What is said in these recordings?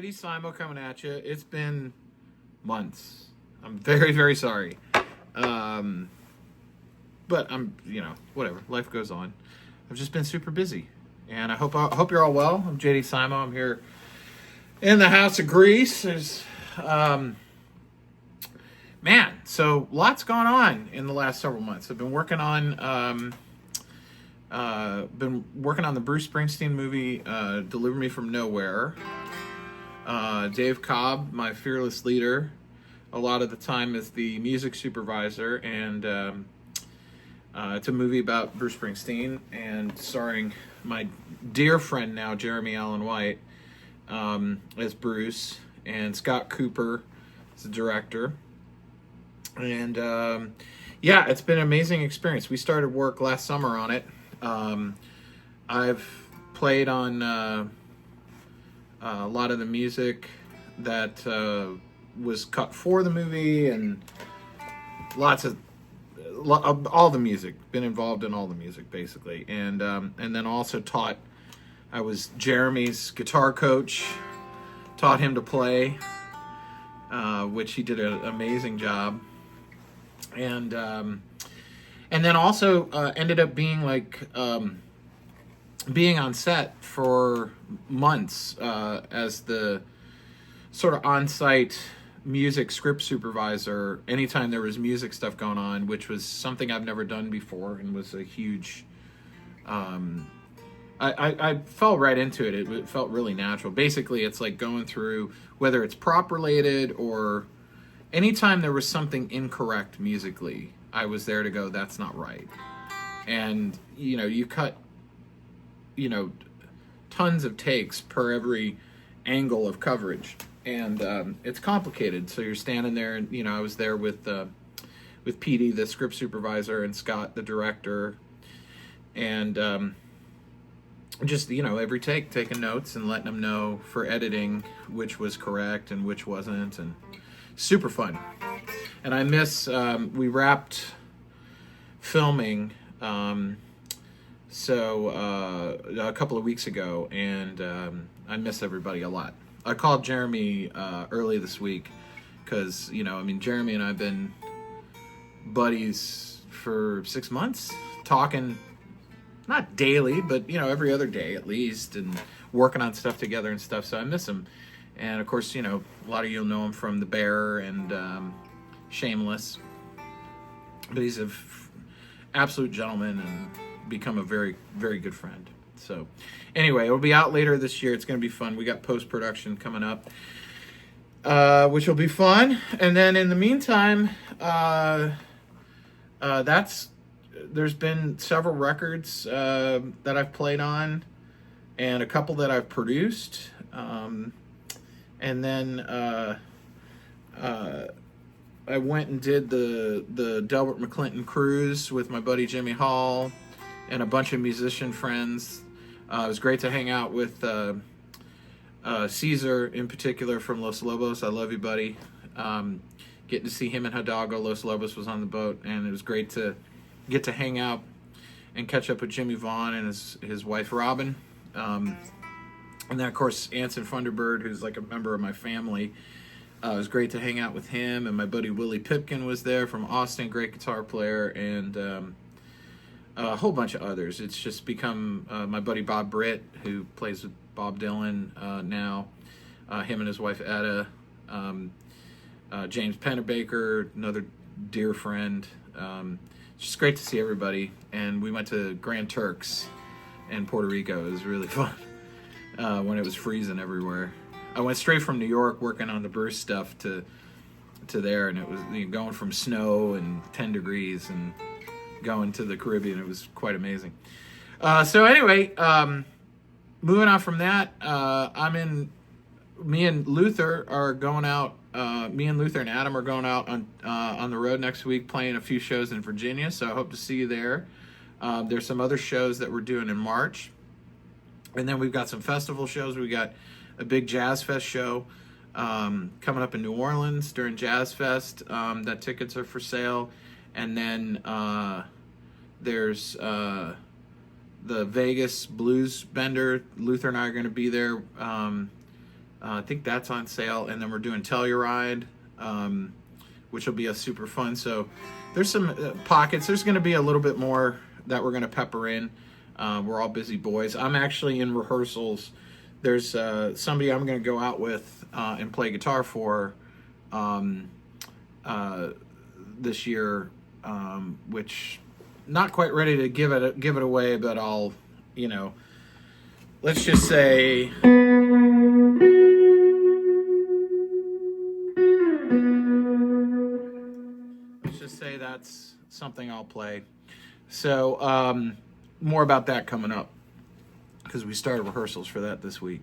JD Simo coming at you. It's been months. I'm very, very sorry. But I'm, whatever. Life goes on. I've just been super busy. And I hope you're all well. I'm JD Simo. I'm here in the house of Grease. There's, so lots going on in the last several months. I've been working on the Bruce Springsteen movie, Deliver Me From Nowhere. Dave Cobb, my fearless leader, a lot of the time is the music supervisor, and it's a movie about Bruce Springsteen and starring my dear friend now, Jeremy Allen White, as Bruce, and Scott Cooper as the director. And it's been an amazing experience. We started work last summer on it. I've played on a lot of the music that was cut for the movie, and all the music. Been involved in all the music basically, and then also taught. I was Jeremy's guitar coach. Taught him to play, which he did an amazing job, and then also ended up being on set for months as the sort of on-site music script supervisor anytime there was music stuff going on, which was something I've never done before and was a huge... I fell right into it. It felt really natural. Basically, it's like going through, whether it's prop related or anytime there was something incorrect musically, I was there to go, that's not right. And, you cut tons of takes per every angle of coverage, and it's complicated. So you're standing there, and I was there with Petey, the script supervisor, and Scott, the director, and just every take taking notes and letting them know for editing which was correct and which wasn't, and super fun. And I miss we wrapped filming a couple of weeks ago, and I miss everybody a lot. I called Jeremy early this week because, Jeremy and I have been buddies for 6 months, talking, not daily, but, every other day at least, and working on stuff together and stuff, so I miss him. And, of course, a lot of you'll know him from The Bear and Shameless, but he's an absolute gentleman and become a very, very good friend. So anyway, it'll be out later this year. It's going to be fun. We got post-production coming up, which will be fun. And then in the meantime, there's been several records that I've played on, and a couple that I've produced. And then I went and did the Delbert McClinton cruise with my buddy Jimmy Hall and a bunch of musician friends. It was great to hang out with Caesar in particular from Los Lobos. I love you, buddy. Getting to see him in Hidalgo. Los Lobos was on the boat, and it was great to get to hang out and catch up with Jimmy Vaughn and his wife Robin. And then, of course, Anson Funderbird, who's like a member of my family. It was great to hang out with him, and my buddy Willie Pipkin was there from Austin, great guitar player, and a whole bunch of others. It's just become my buddy Bob Britt, who plays with Bob Dylan now, him and his wife Etta, James Pennebaker, another dear friend. It's just great to see everybody, and we went to Grand Turks in Puerto Rico. It was really fun when it was freezing everywhere. I went straight from New York working on the Bruce stuff to there, and it was going from snow and 10 degrees and going to the Caribbean. It was quite amazing. So anyway, moving on from that, me and Luther are going out. Me and Luther and Adam are going out on the road next week, playing a few shows in Virginia. So I hope to see you there. There's some other shows that we're doing in March, and then we've got some festival shows. We got a big Jazz Fest show coming up in New Orleans during Jazz Fest. That tickets are for sale. And then there's the Vegas Blues Bender. Luther and I are going to be there I think that's on sale. And then we're doing Telluride, which will be a super fun. So there's some pockets. There's going to be a little bit more that we're going to pepper in. We're all busy boys. I'm actually in rehearsals. There's somebody I'm going to go out with and play guitar for this year, which not quite ready to give it away, but I'll, let's just say. Let's just say that's something I'll play. So more about that coming up, because we started rehearsals for that this week.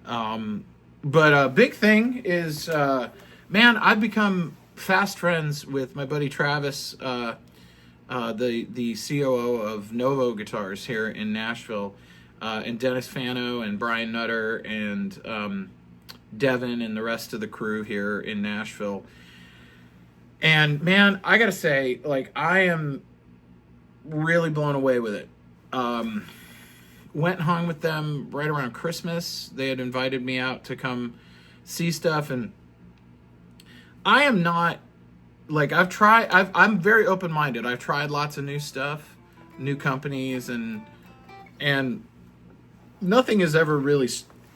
But a big thing is, man, I've become fast friends with my buddy Travis, the COO of Novo Guitars here in Nashville, and Dennis Fano and Brian Nutter and Devin and the rest of the crew here in Nashville. And man, I gotta say, like, I am really blown away with it. Went and hung with them right around Christmas. They had invited me out to come see stuff, and I am not, like, I'm very open-minded. I've tried lots of new stuff, new companies, and nothing has ever really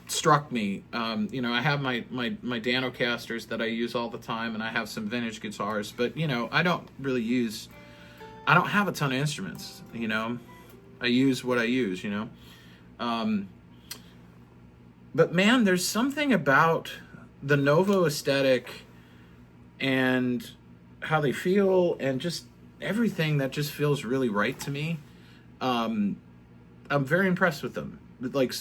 struck me. I have my Danocasters that I use all the time, and I have some vintage guitars, but, I don't have a ton of instruments, I use what I use, but man, there's something about the Novo aesthetic and how they feel and just everything that just feels really right to me. I'm very impressed with them. Like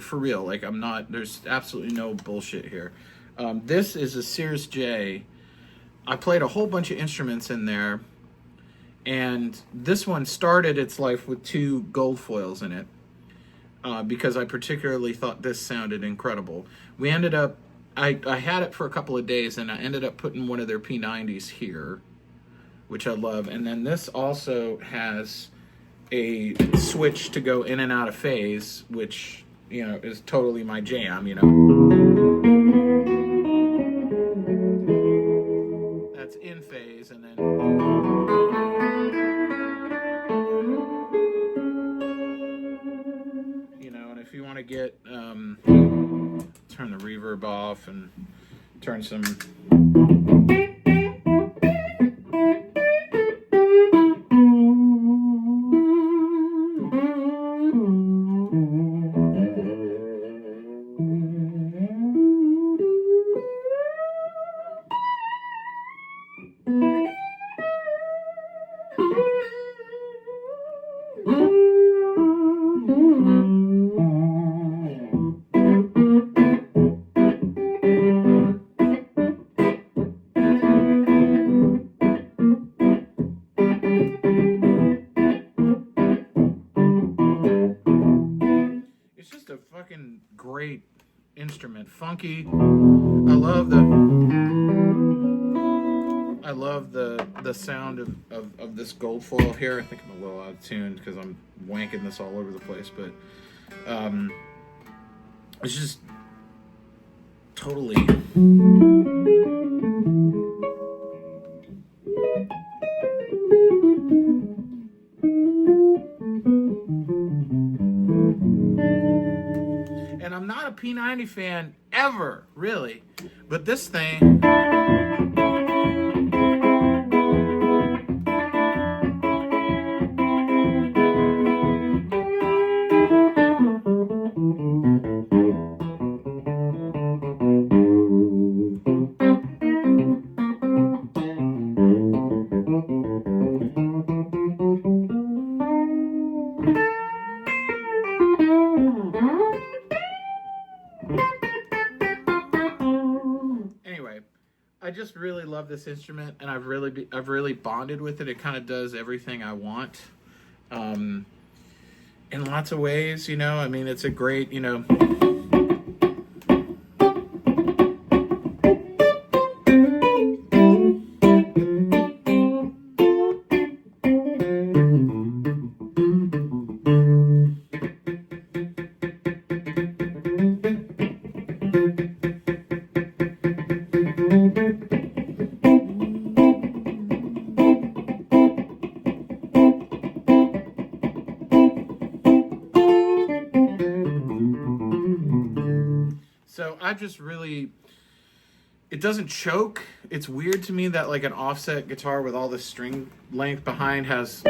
for real, like there's absolutely no bullshit here. This is a Sears J. I played a whole bunch of instruments in there, and this one started its life with 2 gold foils in it, because I particularly thought this sounded incredible. We ended up, I had it for a couple of days, and I ended up putting one of their P90s here, which I love. And then this also has a switch to go in and out of phase, which, is totally my jam, That's in phase, and then... and if you want to get... turn the reverb off and turn some... Great instrument, funky. I love the sound of this gold foil here. I think I'm a little out of tune because I'm wanking this all over the place, but it's just totally. And I'm not a P90 fan ever, really, but this thing... I just really love this instrument, and I've really bonded with it. It kind of does everything I want, in lots of ways. I mean, it's a great, I just really, it doesn't choke. It's weird to me that like an offset guitar with all this string length behind has,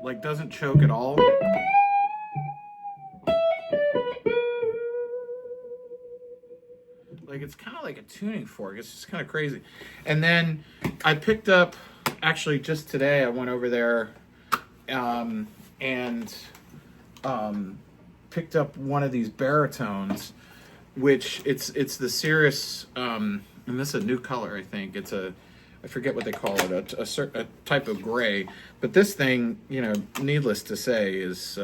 like, doesn't choke at all. Like, it's kind of like a tuning fork. It's just kind of crazy. And then I picked up, actually just today, I went over there and picked up one of these baritones, which it's the Cirrus, and this is a new color, I think. It's a, I forget what they call it, a type of gray. But this thing, you know, needless to say, is...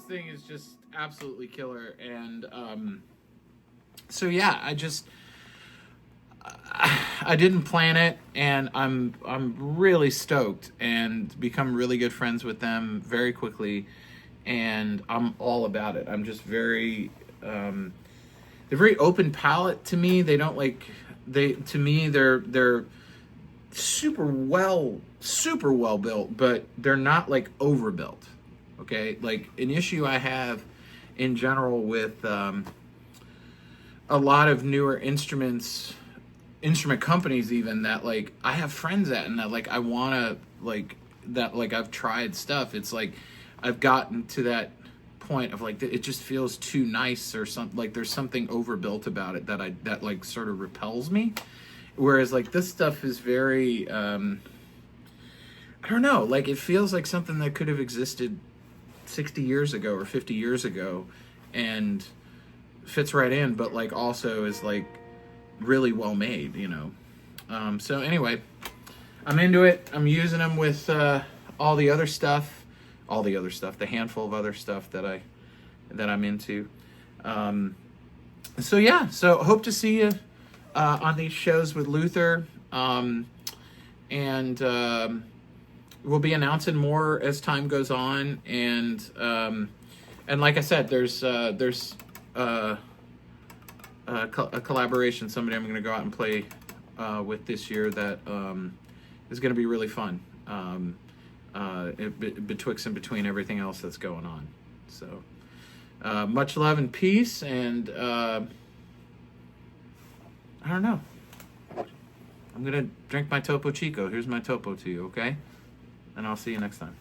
thing is just absolutely killer. And so yeah, I didn't plan it, and I'm really stoked and become really good friends with them very quickly, and I'm all about it. I'm just very they're very open palette to me. They don't like, to me they're super well built, but they're not like overbuilt. Okay, like an issue I have in general with a lot of newer instrument companies, even, that like I have friends at, and that like I want to, like, that like I've tried stuff. It's like I've gotten to that point of like it just feels too nice, or something, like there's something overbuilt about it that like sort of repels me. Whereas like this stuff is very I don't know, like it feels like something that could have existed 60 years ago or 50 years ago, and fits right in, but like also is like really well made, you know. So anyway, I'm into it. I'm using them with all the other stuff, the handful of other stuff that I'm into. So yeah, so hope to see you on these shows with Luther, and we'll be announcing more as time goes on, and like I said, there's a collaboration, somebody I'm going to go out and play with this year that is going to be really fun, betwixt and between everything else that's going on. So much love and peace, and I don't know, I'm going to drink my Topo Chico. Here's my Topo to you, okay? And I'll see you next time.